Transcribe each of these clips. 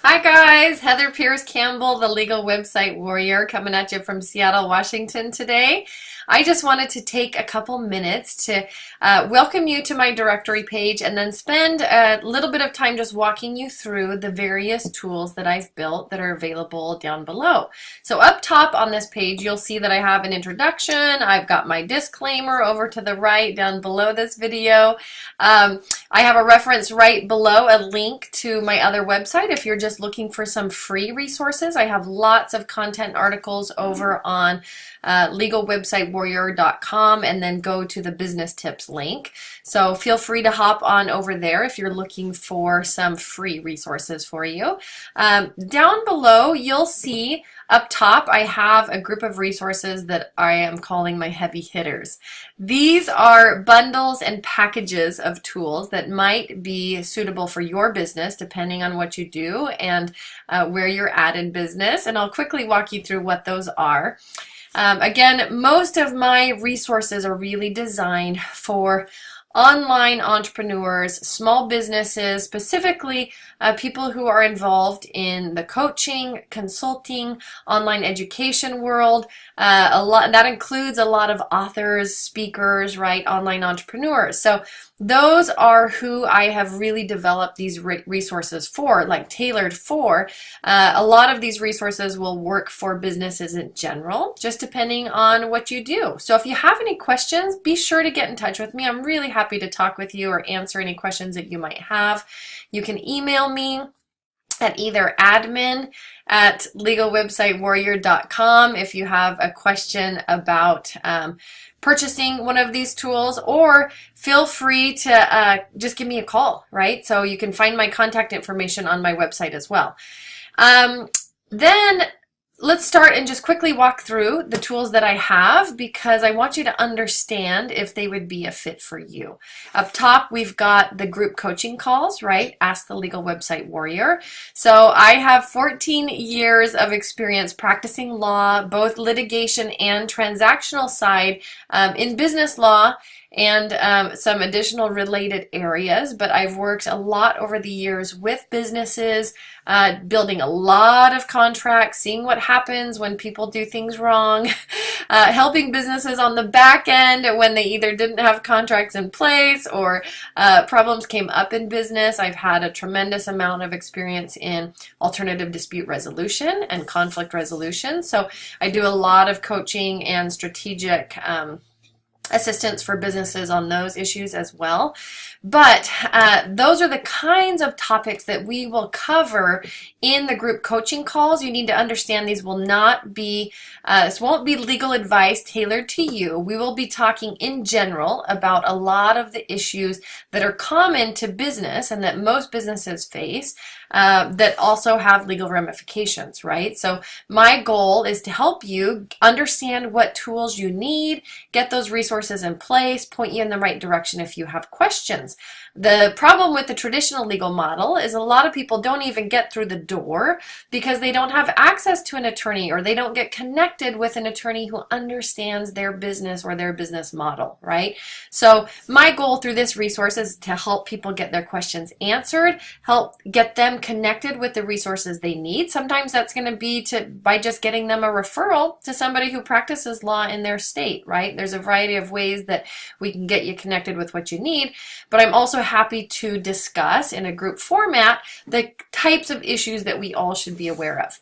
Hi guys, Heather Pearce Campbell, the legal website warrior, coming at you from Seattle, Washington today. I just wanted to take a couple minutes to welcome you to my directory page and then spend a little bit of time just walking you through the various tools that I've built that are available down below. So up top on this page, you'll see that I have an introduction. I've got my disclaimer over to the right down below this video. I have a reference right below, a link to my other website if you're just looking for some free resources. I have lots of content articles over on legalwebsitewarrior.com, and then go to the business tips link. So feel free to hop on over there if you're looking for some free resources for you. Down below, you'll see up top, I have a group of resources that I am calling my heavy hitters. These are bundles and packages of tools that might be suitable for your business depending on what you do and where you're at in business. And I'll quickly walk you through what those are. Again, most of my resources are really designed for online entrepreneurs, small businesses, specifically people who are involved in the coaching, consulting, online education world. That includes a lot of authors, speakers, right? Online entrepreneurs. So those are who I have really developed these resources for, like tailored for. A lot of these resources will work for businesses in general, just depending on what you do. So if you have any questions, be sure to get in touch with me. I'm really happy to talk with you or answer any questions that you might have. You can email me at either admin@legalwebsitewarrior.com if you have a question about purchasing one of these tools, or feel free to just give me a call, right? So you can find my contact information on my website as well. Then let's start and just quickly walk through the tools that I have, because I want you to understand if they would be a fit for you. Up top, we've got the group coaching calls, right? Ask the Legal Website Warrior. So I have 14 years of experience practicing law, both litigation and transactional side in business law, and some additional related areas. But I've worked a lot over the years with businesses, building a lot of contracts, seeing what happens when people do things wrong, helping businesses on the back end when they either didn't have contracts in place or problems came up in business. I've had a tremendous amount of experience in alternative dispute resolution and conflict resolution. So I do a lot of coaching and strategic assistance for businesses on those issues as well. But those are the kinds of topics that we will cover in the group coaching calls. You need to understand these will not be, this won't be legal advice tailored to you. We will be talking in general about a lot of the issues that are common to business and that most businesses face that also have legal ramifications, right? So my goal is to help you understand what tools you need, get those resources in place, point you in the right direction if you have questions. The problem with the traditional legal model is a lot of people don't even get through the door because they don't have access to an attorney, or they don't get connected with an attorney who understands their business or their business model, right? So my goal through this resource is to help people get their questions answered, help get them connected with the resources they need. Sometimes that's going to be by just getting them a referral to somebody who practices law in their state, right? There's a variety of ways that we can get you connected with what you need, but I'm also happy to discuss in a group format the types of issues that we all should be aware of.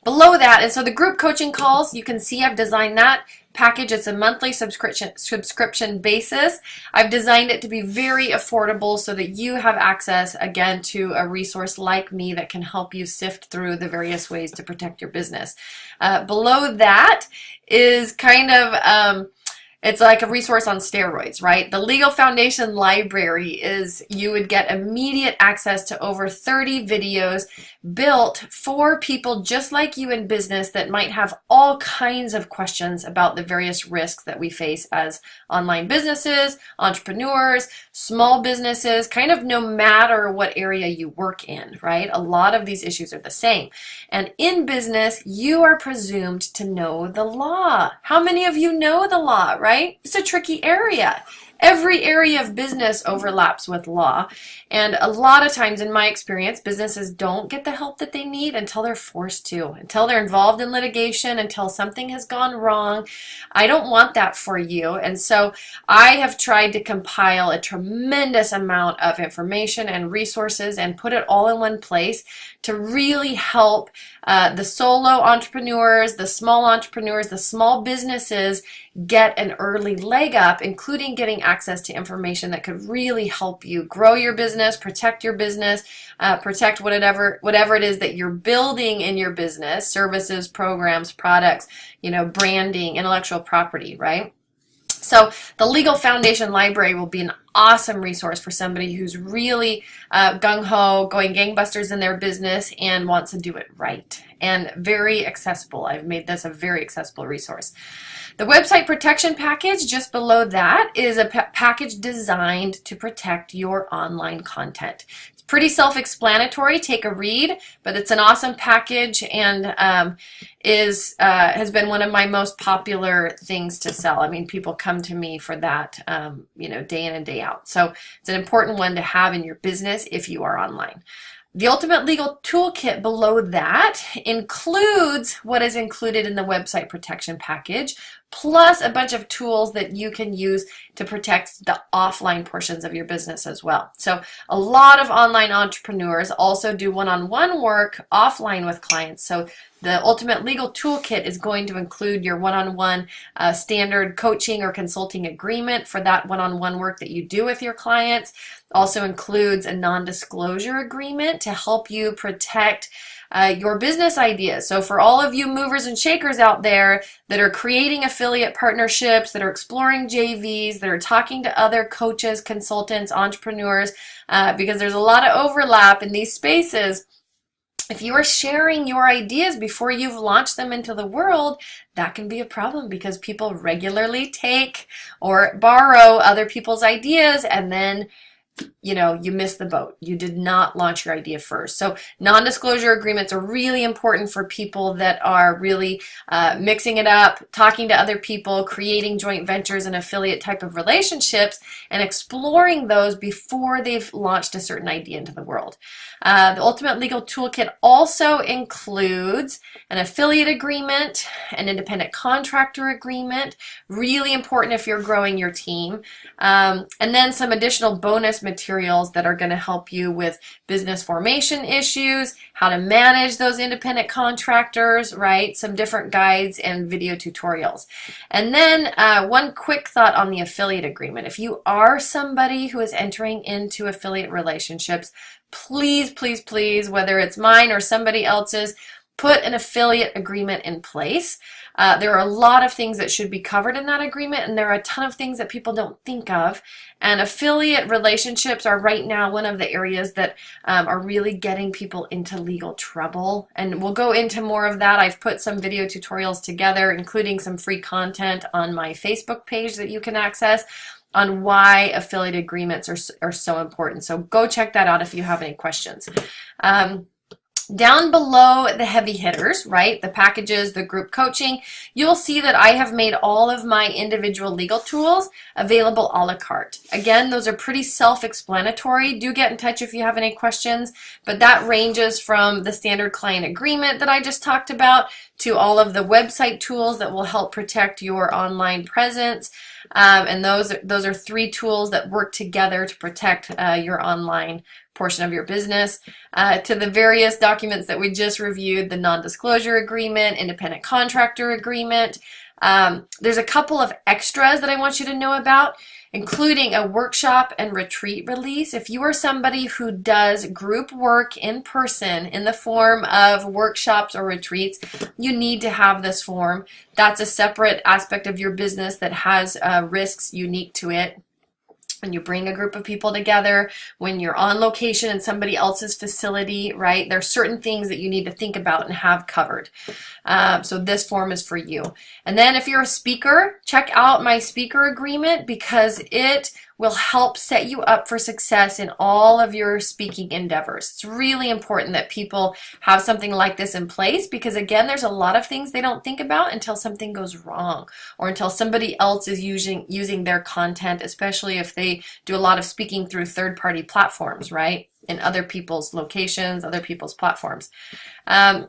Below that, and so the group coaching calls, you can see I've designed that package. It's a monthly subscription basis. I've designed it to be very affordable so that you have access, again, to a resource like me that can help you sift through the various ways to protect your business. Below that is kind of it's like a resource on steroids, right? The Legal Foundation Library is, you would get immediate access to over 30 videos built for people just like you in business that might have all kinds of questions about the various risks that we face as online businesses, entrepreneurs, small businesses, kind of no matter what area you work in, right? A lot of these issues are the same. And in business, you are presumed to know the law. How many of you know the law, right? It's a tricky area. Every area of business overlaps with law. And a lot of times, in my experience, businesses don't get the help that they need until they're forced to, until they're involved in litigation, until something has gone wrong. I don't want that for you. And so I have tried to compile a tremendous amount of information and resources and put it all in one place to really help the solo entrepreneurs, the small entrepreneurs, the small businesses get an early leg up, including getting access to information that could really help you grow your business, protect whatever it is that you're building in your business, services, programs, products, branding, intellectual property, right? So the Legal Foundation Library will be an awesome resource for somebody who's really gung-ho, going gangbusters in their business and wants to do it right, and very accessible. I've made this a very accessible resource. The website protection package just below that is a package designed to protect your online content. It's pretty self-explanatory. Take a read, but it's an awesome package and has been one of my most popular things to sell. I mean, people come to me for that, day in and day out. So it's an important one to have in your business if you are online. The Ultimate Legal Toolkit below that includes what is included in the website protection package, plus a bunch of tools that you can use to protect the offline portions of your business as well. So a lot of online entrepreneurs also do one-on-one work offline with clients. So the Ultimate Legal Toolkit is going to include your one-on-one standard coaching or consulting agreement for that one-on-one work that you do with your clients. Also includes a non-disclosure agreement to help you protect your business ideas. So for all of you movers and shakers out there that are creating affiliate partnerships, that are exploring JVs, that are talking to other coaches, consultants, entrepreneurs, because there's a lot of overlap in these spaces. If you are sharing your ideas before you've launched them into the world, that can be a problem because people regularly take or borrow other people's ideas and then you missed the boat. You did not launch your idea first. So non-disclosure agreements are really important for people that are really mixing it up, talking to other people, creating joint ventures and affiliate type of relationships, and exploring those before they've launched a certain idea into the world. The Ultimate Legal Toolkit also includes an affiliate agreement, an independent contractor agreement, really important if you're growing your team, and then some additional bonus materials that are going to help you with business formation issues, how to manage those independent contractors, right? Some different guides and video tutorials. And then one quick thought on the affiliate agreement. If you are somebody who is entering into affiliate relationships, please, please, please, whether it's mine or somebody else's, put an affiliate agreement in place. There are a lot of things that should be covered in that agreement, and there are a ton of things that people don't think of. And affiliate relationships are right now one of the areas that are really getting people into legal trouble. And we'll go into more of that. I've put some video tutorials together, including some free content on my Facebook page that you can access on why affiliate agreements are so important. So go check that out if you have any questions. Down below the heavy hitters, right, the packages, the group coaching, you'll see that I have made all of my individual legal tools available a la carte. Again, those are pretty self-explanatory. Do get in touch if you have any questions, but that ranges from the standard client agreement that I just talked about to all of the website tools that will help protect your online presence. And those are 3 tools that work together to protect your online portion of your business, to the various documents that we just reviewed, the non-disclosure agreement, independent contractor agreement. There's a couple of extras that I want you to know about, including a workshop and retreat release. If you are somebody who does group work in person in the form of workshops or retreats, you need to have this form. That's a separate aspect of your business that has risks unique to it. When you bring a group of people together, when you're on location in somebody else's facility, right? There are certain things that you need to think about and have covered. So this form is for you. And then if you're a speaker, check out my speaker agreement because it will help set you up for success in all of your speaking endeavors. It's really important that people have something like this in place because, again, there's a lot of things they don't think about until something goes wrong or until somebody else is using their content, especially if they do a lot of speaking through third-party platforms, right? In other people's locations, other people's platforms.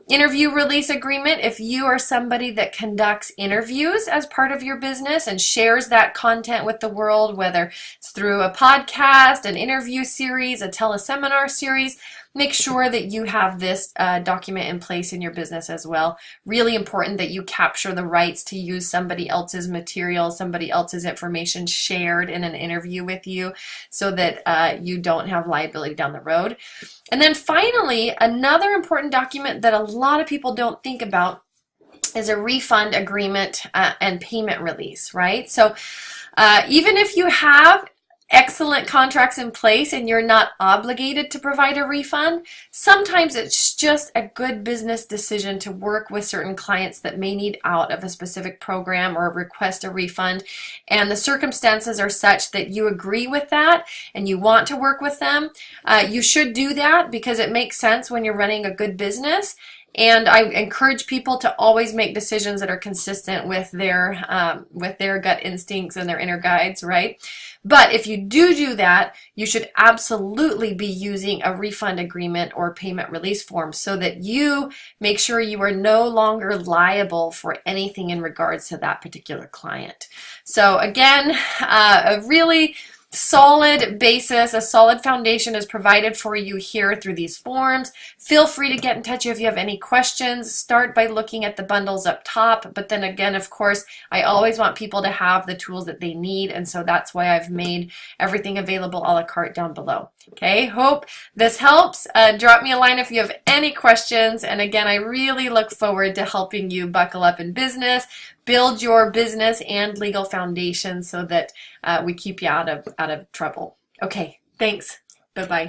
Interview release agreement. If you are somebody that conducts interviews as part of your business and shares that content with the world, whether it's through a podcast, an interview series, a teleseminar series, make sure that you have this document in place in your business as well. Really important that you capture the rights to use somebody else's material, somebody else's information shared in an interview with you so that you don't have liability down the road. And then finally, another important document that a lot of people don't think about is a refund agreement and payment release, right? So even if you have excellent contracts in place and you're not obligated to provide a refund, sometimes it's just a good business decision to work with certain clients that may need out of a specific program or request a refund, and the circumstances are such that you agree with that and you want to work with them. You should do that because it makes sense when you're running a good business. And I encourage people to always make decisions that are consistent with their gut instincts and their inner guides, right? But if you do that, you should absolutely be using a refund agreement or payment release form so that you make sure you are no longer liable for anything in regards to that particular client. So again, a really solid basis, a solid foundation is provided for you here through these forms. Feel free to get in touch if you have any questions. Start by looking at the bundles up top, but then again, of course, I always want people to have the tools that they need, and so that's why I've made everything available a la carte down below. Okay, hope this helps. Drop me a line if you have any questions, and again, I really look forward to helping you buckle up in business, build your business and legal foundation so that we keep you out of trouble. Okay, thanks. Bye-bye.